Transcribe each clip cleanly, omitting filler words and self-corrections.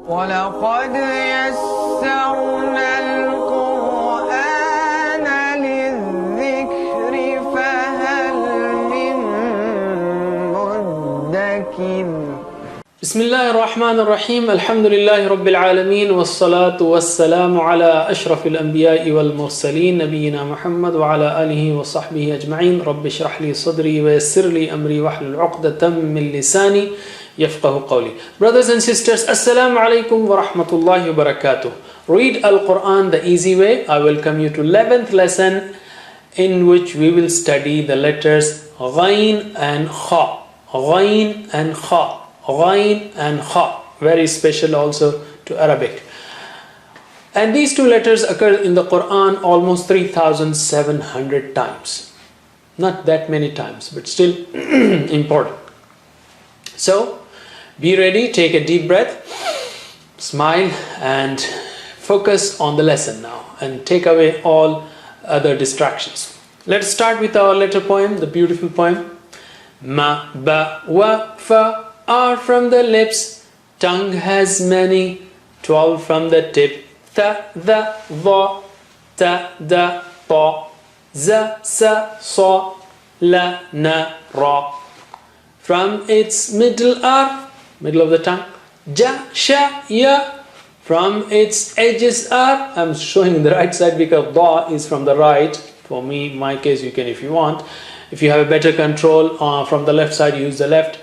وَلَقَدْ يَسَّرْنَا الْقُرْآنَ لِلذِّكْرِ فَهَلْ مِن مُّدَّكِرٍ. بسم الله الرحمن الرحيم. الحمد لله رب العالمين والصلاة والسلام على أشرف الأنبياء والمرسلين نبينا محمد وعلى آله وصحبه أجمعين. رب اشرح لي صدري ويسر لي أمري واحلل عقدة من لساني يفقه قولي. Brothers and sisters, Assalamu alaikum wa rahmatullahi wa barakatuh. Read Al-Quran the easy way. I welcome you to 11th lesson in which we will study the letters Ghain and Kha. Ghain and Kha. Ghain and Kha. Very special also to Arabic. And these two letters occur in the Quran almost 3,700 times. Not that many times, but still important. So, be ready, take a deep breath, smile and focus on the lesson now and take away all other distractions. Let's start with our letter poem, the beautiful poem. Ma, ba, wa, fa are from the lips, tongue has many, 12 from the tip. Ta, the, va, ta, da, ta, za, sa, sa, la, na, ra. From its middle are, middle of the tongue, ja, sha, ya. From its edges are, I'm showing the right side because da is from the right. For me, in my case, you can if you want. If you have a better control from the left side, use the left.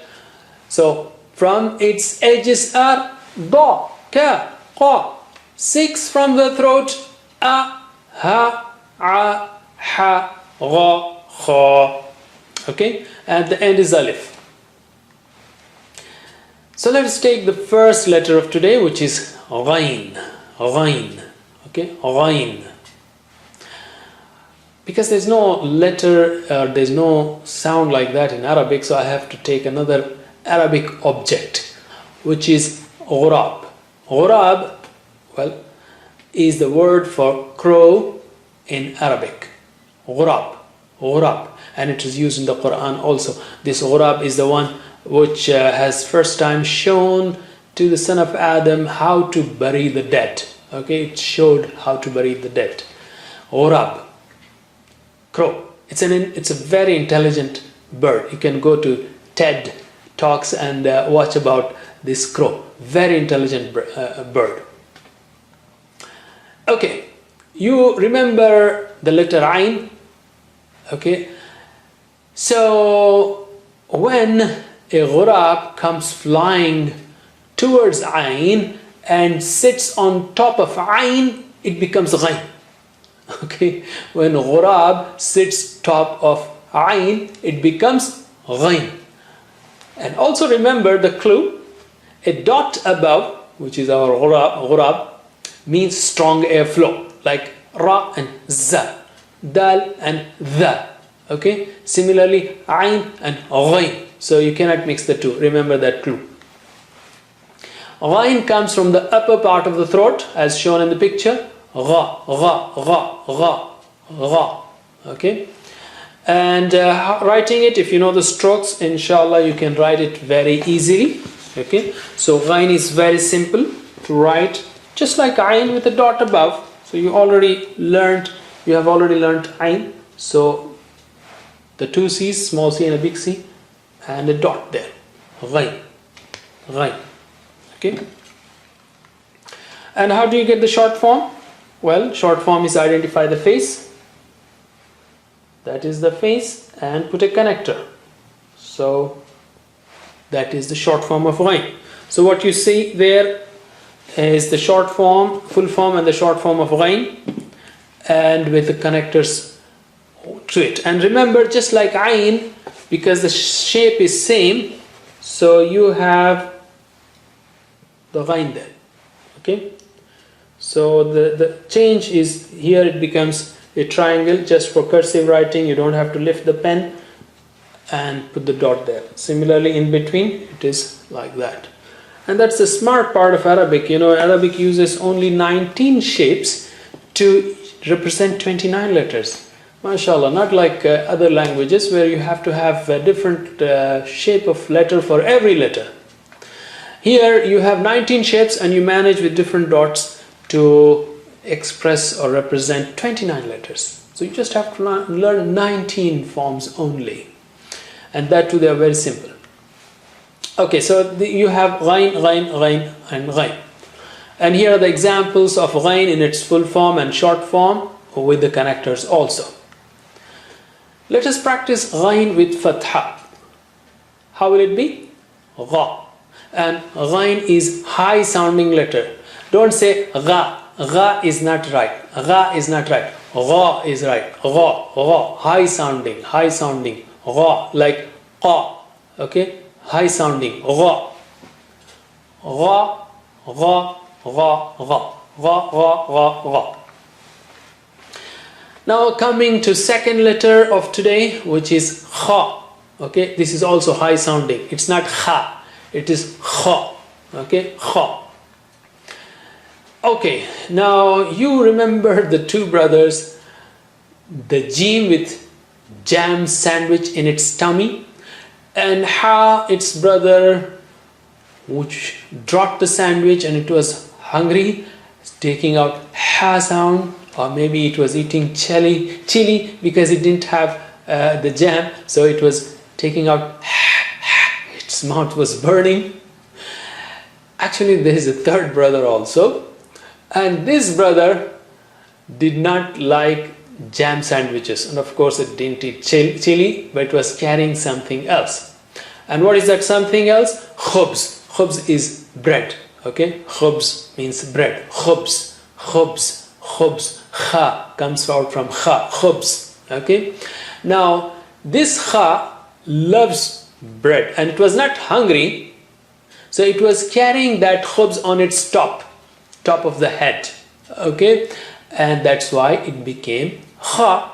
So, from its edges are da, ka, qa. 6 from the throat, a, ha, a, ha, gha, kha. Okay, at the end is alif. So let's take the first letter of today, which is Ghain. Ghain. Okay, Ghain. Because there's no letter, there's no sound like that in Arabic, so I have to take another Arabic object, which is Ghurab. Ghurab, well, is the word for crow in Arabic. Ghurab. Ghurab. And it is used in the Quran also. This Ghurab is the one which has first time shown to the son of Adam how to bury the dead. Okay, it showed how to bury the dead. Ghurab, crow. It's a very intelligent bird. You can go to TED Talks and watch about this crow. Very intelligent bird. Okay, you remember the letter Ain? Okay, so when a ghurab comes flying towards Ain and sits on top of Ain, it becomes Ghain. Okay, when ghurab sits top of Ain, it becomes Ghain. And also remember the clue, a dot above, which is our ghurab, means strong airflow, like Ra and Za, Dal and Dha. Okay, similarly Ain and Ghain. So you cannot mix the two. Remember that clue. Ghain comes from the upper part of the throat, as shown in the picture. Gha, gha, gha, gha, gha. Okay. And writing it, if you know the strokes, inshallah, you can write it very easily. Okay. So Ghain is very simple to write, just like Ain with a dot above. So you have already learned Ain. So the two C's, small c and a big C, and a dot there. Ghain. Ghain. Okay. And how do you get the short form? Well, short form is identify the face. That is the face, and put a connector. So that is the short form of Ghain. So what you see there is the short form, full form, and the short form of Ghain, and with the connectors to it. And remember, just like Ain, because the shape is same, so you have the Ghain there. Okay, so the change is here, it becomes a triangle. Just for cursive writing, you don't have to lift the pen and put the dot there. Similarly, in between, it is like that. And that's the smart part of Arabic. You know, Arabic uses only 19 shapes to represent 29 letters. MashaAllah, not like other languages where you have to have a different shape of letter for every letter. Here you have 19 shapes and you manage with different dots to express or represent 29 letters. So you just have to learn 19 forms only, and that too they are very simple. Okay, so you have ghain, ghain, ghain and ghain. And here are the examples of ghain in its full form and short form with the connectors also. Let us practice ghain with fatha. How will it be? Gha. And ghain is high sounding letter. Don't say gha. Gha is not right. Gha is not right. Gha is right. Gha, gha. High sounding, high sounding. Gha, like qa. Okay? High sounding. Gha. Gha, gha, gha, gha. Gha, gha, gha, gha. Now coming to second letter of today, which is kha. Okay, this is also high sounding. It's not kha, it is kha. Okay, kha. Okay, now you remember the two brothers, the jim with jam sandwich in its tummy, and ha, its brother, which dropped the sandwich and it was hungry, taking out ha sound. Or maybe it was eating chili because it didn't have the jam, so it was taking out, its mouth was burning. Actually, there is a third brother also, and this brother did not like jam sandwiches, and of course it didn't eat chili, but it was carrying something else. And what is that something else? Khubz. Khubz is bread. Okay, khubz means bread. Khubz, khubz. Khubz, kha comes out from kha, khubz. Okay, now this kha loves bread and it was not hungry, so it was carrying that khubz on its top of the head. Okay, and that's why it became kha.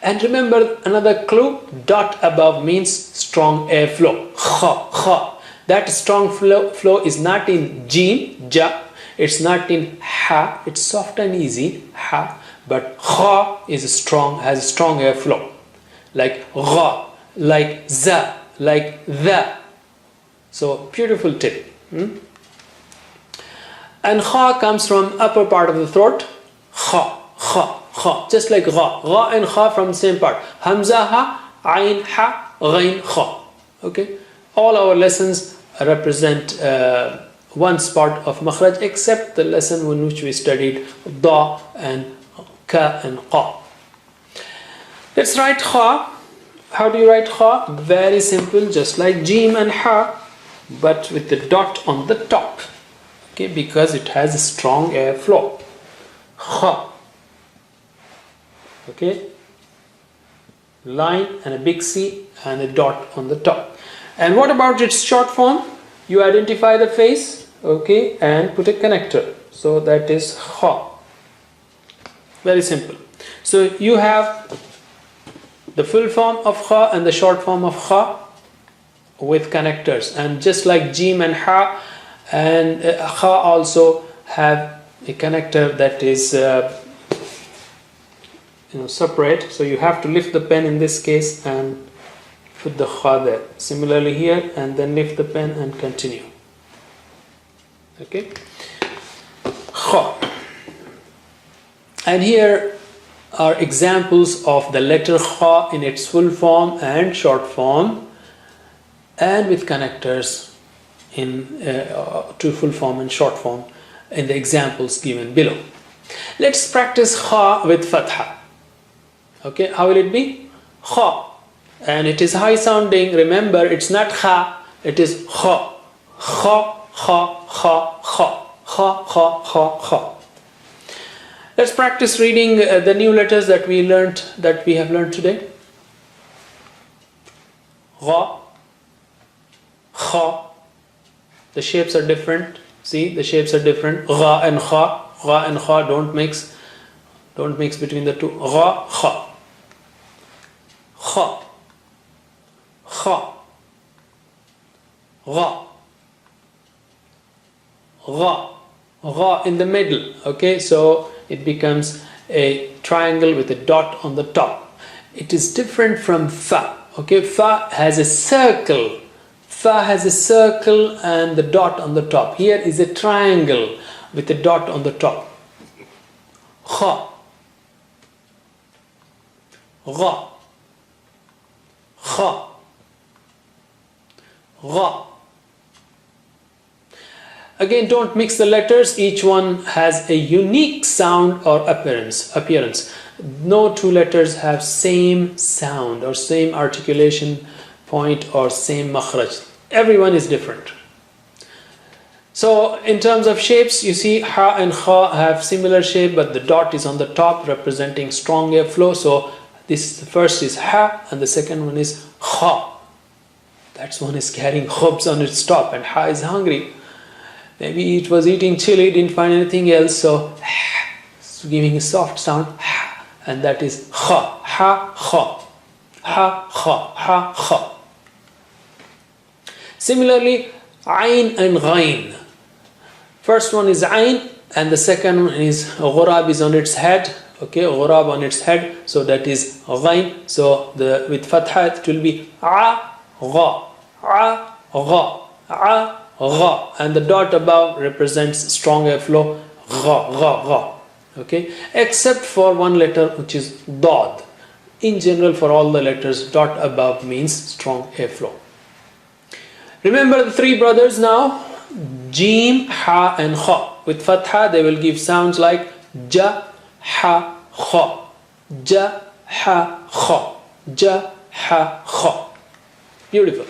And remember another clue, dot above means strong airflow. Kha, kha. That strong flow is not in jim, ja. It's not in ha, it's soft and easy, ha, but kha is strong, has a strong airflow. Like gha, like za, like the. So beautiful tip. And kha comes from upper part of the throat. Kha, kha, kha, just like gha. Gha and kha from the same part. Hamza ha, ain ha, ghain kha. Okay, all our lessons represent one spot of makhraj except the lesson in which we studied da and ka and qa. Let's write kha. How do you write kha? Very simple, just like jim and ha, but with the dot on the top. Okay, because it has a strong airflow. Kha. Okay, line and a big C and a dot on the top. And what about its short form? You identify the face, okay, and put a connector. So that is kha. Very simple. So you have the full form of kha and the short form of kha with connectors. And just like jim and ha, and kha also have a connector that is separate. So you have to lift the pen in this case and put the kha there. Similarly here, and then lift the pen and continue. Okay, kha. And here are examples of the letter kha in its full form and short form, and with connectors in to full form and short form in the examples given below. Let's practice kha with fatha. Okay, how will it be? Kha. And it is high sounding. Remember, it's not kha, it is kha. Kha, kha, kha, kha. Kha, kha, kha, kha. Let's practice reading the new letters that we have learned today. Gha, kha. The shapes are different. See, the shapes are different. Gha and kha. Gha and kha, don't mix between the two. Gha, kha. Kha. Kha. Gha. Gha. Gha in the middle. Okay, so it becomes a triangle with a dot on the top. It is different from fa. Okay, fa has a circle. Fa has a circle and the dot on the top. Here is a triangle with a dot on the top. Kha, gha, kha, gha. Again, don't mix the letters. Each one has a unique sound or appearance. No two letters have same sound or same articulation point or same makhraj. Everyone is different. So in terms of shapes, you see ha and kha have similar shape, but the dot is on the top representing strong airflow. So this the first is ha and the second one is kha. That one is carrying khubs on its top, and ha is hungry. Maybe it was eating chili, didn't find anything else, so it's giving a soft sound, and that is kha, ha, kha, ha, kha, ha, kha. Similarly, ayn and ghayn. First one is ayn, and the second one is ghurab is on its head. Okay, ghurab on its head, so that is ghayn. So with fatha it will be a, gha, a, gha, and the dot above represents strong airflow, gha, gha, gha. Okay, except for one letter which is dad. In general, for all the letters, dot above means strong airflow. Remember the three brothers now, Jim, Ha and Kha. With Fatha they will give sounds like Ja, Ha, Kha, Ja, Ha, Kha, Ja, Ha, Kha. Beautiful.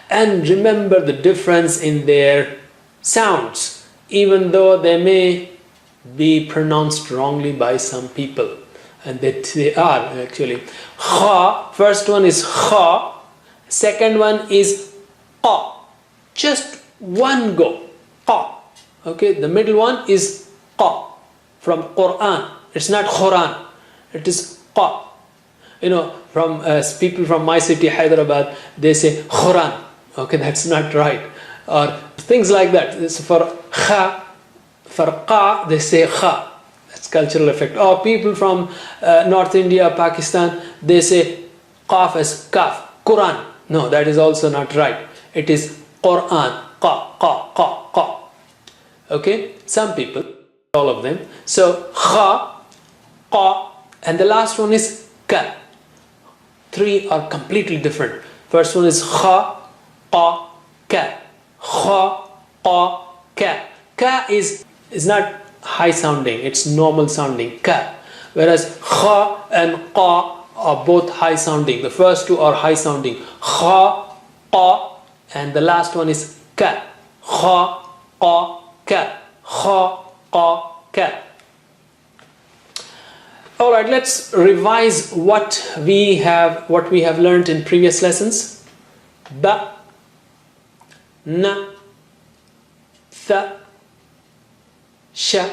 And remember the difference in their sounds, even though they may be pronounced wrongly by some people, and that they are actually. Kha, first one is Kha, second one is Qa. Just one go, Qa. Okay, the middle one is Qa from Quran. It's not Quran, it is Qa. You know, from people from my city, Hyderabad, they say Quran. Okay, that's not right. Or things like that. This for kha, for qa, they say kha. That's cultural effect. Or people from North India, Pakistan, they say qaf as kaf, Quran. No, that is also not right. It is Quran, qa, qa, qa, qa. Okay, some people, all of them. So kha, qa, and the last one is ka. Three are completely different. First one is kha, qa, ka, kha, qa, ka. Ka is not high sounding, it's normal sounding, ka. Whereas kha and qa are both high sounding. The first two are high sounding, kha, qa, and the last one is ka, kha, qa, ka, kha, qa, ka. All right, let's revise what we have learned in previous lessons. Ba, na, tha, sha,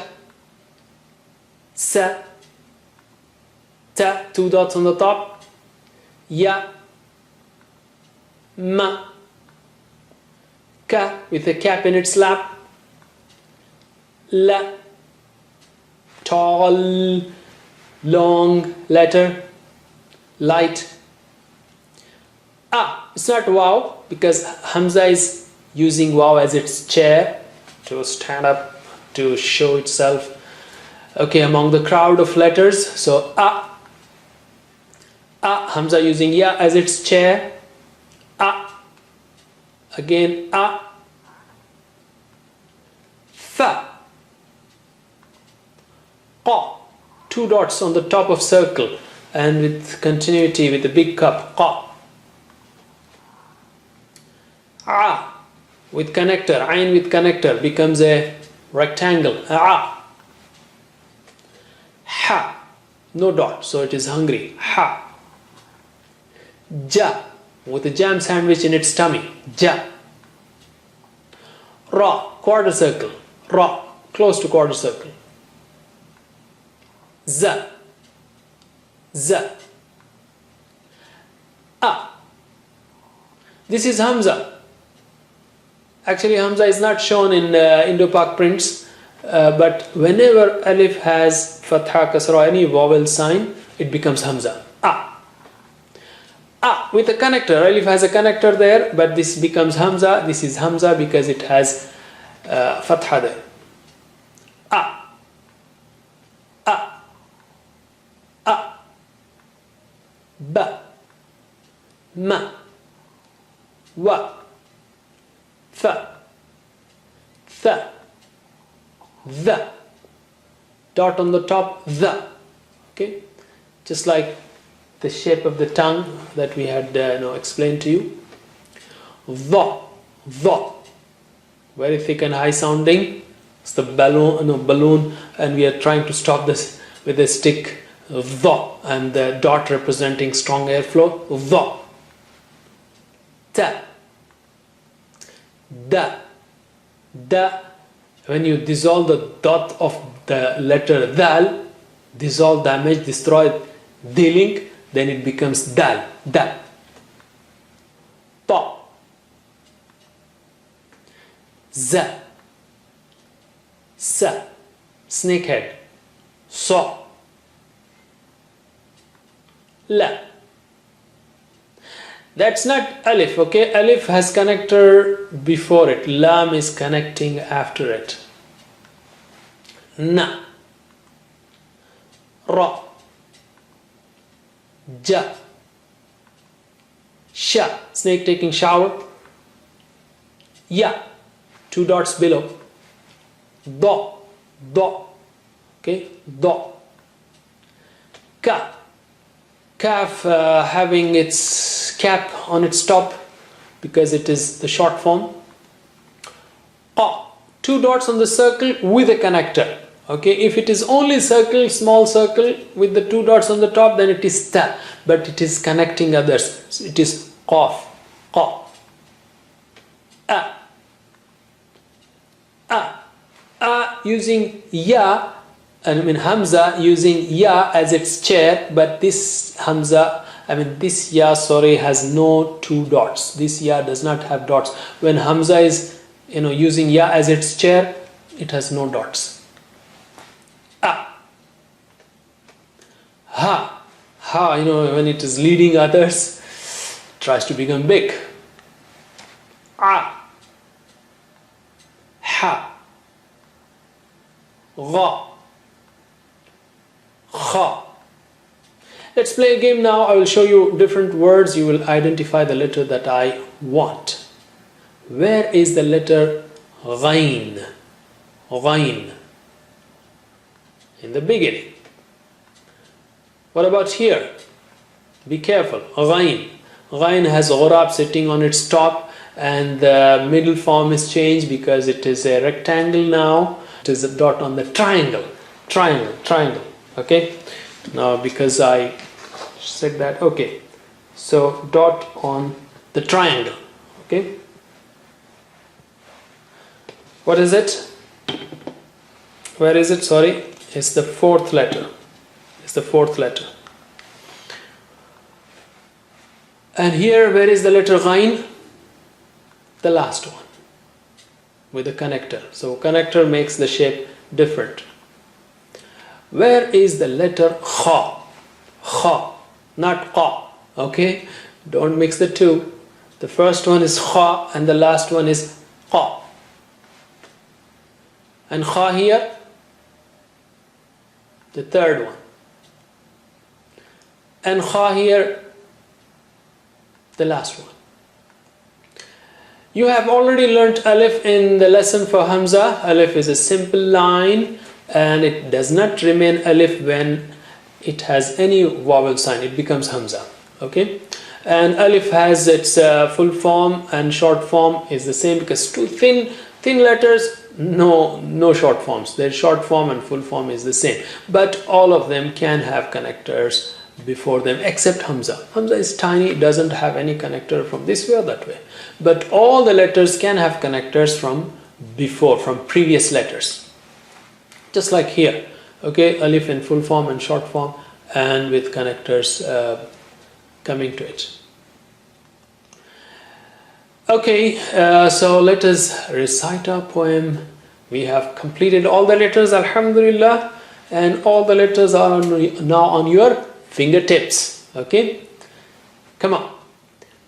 sa, ta, two dots on the top, ya, ma, ka with a cap in its lap, la, tall, long letter, light. It's not wow, because Hamza is using wow as its chair to stand up, to show itself, okay, among the crowd of letters. So Hamza using ya as its chair, again fa, qa, two dots on the top of circle and with continuity with the big cup, qa. With connector, ayn with connector becomes a rectangle, ha, no dot, so it is hungry, ha. Ja, with a jam sandwich in its tummy, ja. Ra, quarter circle, ra, close to quarter circle. Za, za. This is Hamza. Actually, Hamza is not shown in Indo-Pak prints, but whenever alif has fatha, kasra, any vowel sign, it becomes Hamza. with a connector. Alif has a connector there, but this becomes Hamza. This is Hamza because it has Fatha there. A. Ba. Ma. Wa. Fa. Tha. The. Dot on the top, the. Okay, just like the shape of the tongue that we had explained to you. The. Very thick and high sounding. It's the balloon, and we are trying to stop this with a stick. The, and the dot representing strong airflow. The. Ta. Da. Da. When you dissolve the dot of the letter dal, dissolve, damage, destroy, delink, then it becomes dal. Dal. Ta. Za. Sa. Snakehead. Sa. La. That's not alif, okay? Alif has connector before it. Lam is connecting after it. Na. Ra. Ja. Sha. Snake taking shower. Ya. Two dots below. Da. Da. Okay? Da. Ka. Kaf having its cap on its top because it is the short form. Qa. Two dots on the circle with a connector. Okay, if it is only circle, small circle with the two dots on the top, then it is ta, but it is connecting others. So it is qaf. Qa. A using ya, Hamza using ya as its chair, but this Hamza, this ya, has no two dots. This ya does not have dots. When Hamza is, using ya as its chair, it has no dots. A. Ha. Ha, when it is leading others, it tries to become big. A. Ha. Gha. Kha. Let's play a game now. I will show you different words. You will identify the letter that I want. Where is the letter Ghain? Ghain. In the beginning. What about here? Be careful. Ghain. Ghain has Ghurab sitting on its top, and the middle form is changed because it is a rectangle now. It is a dot on the triangle. Triangle. Okay, now because I said that, okay, so dot on the triangle. Okay, what is it? Where is it? Sorry, it's the fourth letter. And here, where is the letter Ghain? The last one with the connector. So connector makes the shape different. Where is the letter Kha? Kha, not Qa. Okay, don't mix the two. The first one is Kha and the last one is Qa. And Kha here, the third one. And Kha here, the last one. You have already learnt Alif in the lesson for Hamza. Alif is a simple line, and it does not remain Alif when it has any vowel sign. It becomes Hamza. Okay, and Alif has its full form and short form is the same because two thin letters, no short forms. Their short form and full form is the same, but all of them can have connectors before them except Hamza. Hamza is tiny, it doesn't have any connector from this way or that way, but all the letters can have connectors from before, from previous letters. Just like here, okay, Alif in full form and short form and with connectors coming to it. Okay, so let us recite our poem. We have completed all the letters, Alhamdulillah, and all the letters are now on your fingertips. Okay, Come on.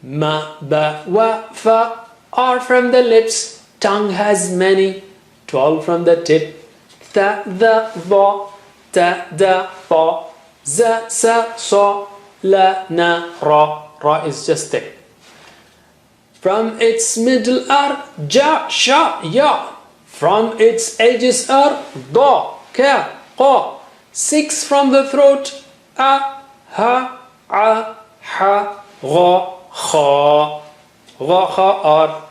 Ma, ba, wa, fa are from the lips. Tongue has many. 12 from the tip. Ta, the, va. Ta, da, fa. Za, sa, sa. La, na, ra. Ra is just thick. From its middle are ja, sha, ya. From its edges are da, ka, qa. 6 from the throat. A, ha, a, ha, gha, kha. Gha, kha are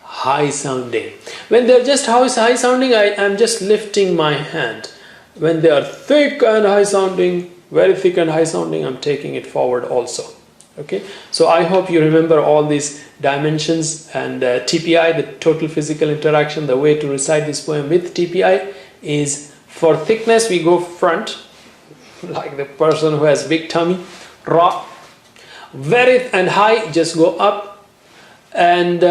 high sounding. When they're just high sounding, I am just lifting my hand. When they are thick and high sounding, very thick and high sounding, I'm taking it forward also. Okay, so I hope you remember all these dimensions, and TPI, the total physical interaction. The way to recite this poem with TPI is, for thickness we go front, like the person who has big tummy. Ra. Very and high, just go up, and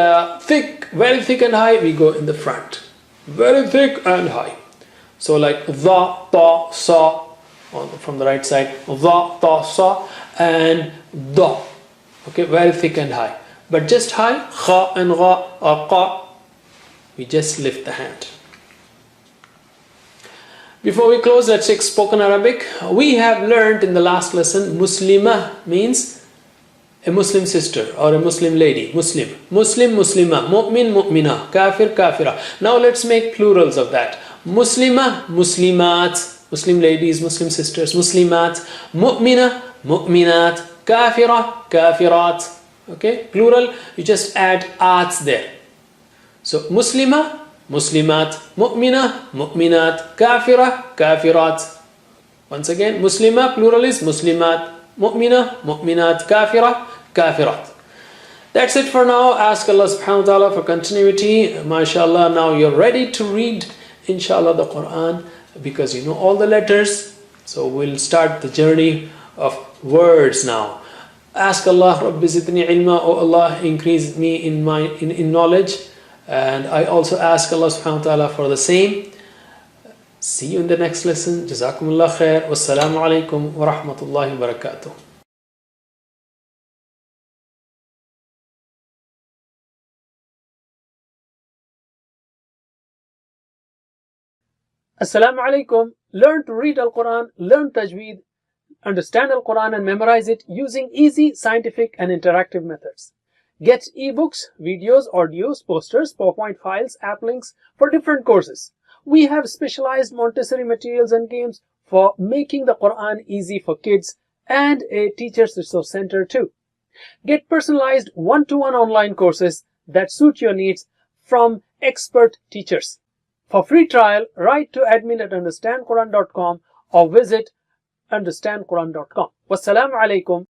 thick, very thick and high, we go in the front. Very thick and high. So like dha, ta, sa from the right side, dha, ta, sa, and da. Okay, very thick and high. But just high, kha and gha or qa, we just lift the hand. Before we close, let's take spoken Arabic. We have learned in the last lesson, Muslimah means a Muslim sister or a Muslim lady. Muslim, Muslim, Muslimah, Mu'min, Mu'minah, Kafir, Kafira. Now let's make plurals of that. Muslimah, Muslimat, Muslim ladies, Muslim sisters, Muslimat, Mu'minah, Mu'minat, Kafira, Kafirat. Okay, plural, you just add ats there. So Muslimah, Muslimat, Mu'minah, Mu'minat, Kafira, Kafirat. Once again, Muslimah, plural is Muslimat, Mu'minah, Mu'minat, Kafira, Kafirat. That's it for now. Ask Allah subhanahu wa ta'ala for continuity. MashaAllah, now you're ready to read, inshallah, the Quran, because you know all the letters. So we'll start the journey of words now. Ask Allah, Rabbi zidni ilma, oh Allah, increase me in knowledge. And I also ask Allah subhanahu wa ta'ala for the same. See you in the next lesson. Jazakumullah khair. Wassalamu alaikum wa rahmatullahi wa barakatuh. Assalamu alaikum. Learn to read Al-Quran, learn Tajweed, understand Al-Quran and memorize it using easy, scientific and interactive methods. Get ebooks, videos, audios, posters, PowerPoint files, app links for different courses. We have specialized Montessori materials and games for making the Quran easy for kids, and a Teachers Resource Center too. Get personalized one-to-one online courses that suit your needs from expert teachers. For free trial, write to admin@understandquran.com or visit understandquran.com. Wassalamu alaikum